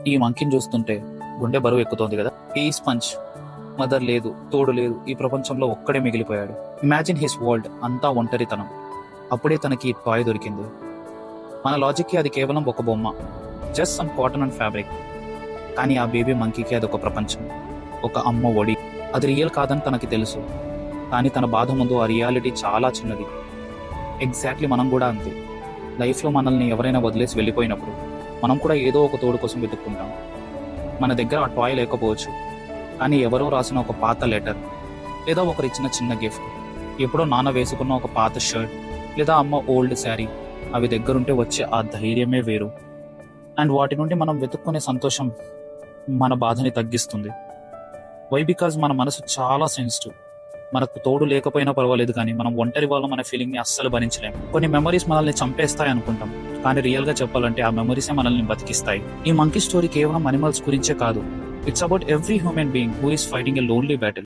ఈ మంకీని చూస్తుంటే గుండె బరువు ఎక్కుతోంది కదా. ఈ స్పంజ్, మదర్ లేదు, తోడు లేదు, ఈ ప్రపంచంలో ఒక్కడే మిగిలిపోయాడు. ఇమాజిన్ హిస్ వరల్డ్, అంతా ఒంటరితనం. అప్పుడే తనకి టాయ్ దొరికింది. మన లాజిక్కి అది కేవలం ఒక బొమ్మ, just some cotton and fabric. కానీ ఆ బేబీ మంకీకి అది ఒక ప్రపంచం, ఒక అమ్మ ఒడి. అది రియల్ కాదని తనకి తెలుసు, కానీ తన బాధ ముందు ఆ రియాలిటీ చాలా చిన్నది. ఎగ్జాక్ట్లీ మనం కూడా అంతే. లైఫ్లో మనల్ని ఎవరైనా వదిలేసి వెళ్ళిపోయినప్పుడు మనం కూడా ఏదో ఒక తోడు కోసం వెతుక్కుంటాం. మన దగ్గర ఆ టాయ్ లేకపోవచ్చు, కానీ ఎవరో రాసిన ఒక పాత లెటర్, లేదా ఒకరిచ్చిన చిన్న గిఫ్ట్, ఎప్పుడో నాన్న వేసుకున్న ఒక పాత షర్ట్, లేదా అమ్మ ఓల్డ్ శారీ, అవి దగ్గరుంటే వచ్చే ఆ ధైర్యమే వేరు. అండ్ వాటి నుండి మనం వెతుక్కునే సంతోషం మన బాధని తగ్గిస్తుంది. వై? బికాజ్ మన మనసు చాలా సెన్సిటివ్. మనకు తోడు లేకపోయినా పర్వాలేదు, కానీ మనం ఒంటరి వాళ్ళం అనే ఫీలింగ్ని అస్సలు భరించలేము. కొన్ని మెమరీస్ మనల్ని చంపేస్తాయి అనుకుంటాం, కానీ రియల్గా చెప్పాలంటే ఆ మెమరీసే మనల్ని బతికిస్తాయి. ఈ మంకీ స్టోరీ కేవలం అనిమల్స్ గురించే కాదు, it's about every human being who is fighting a lonely battle.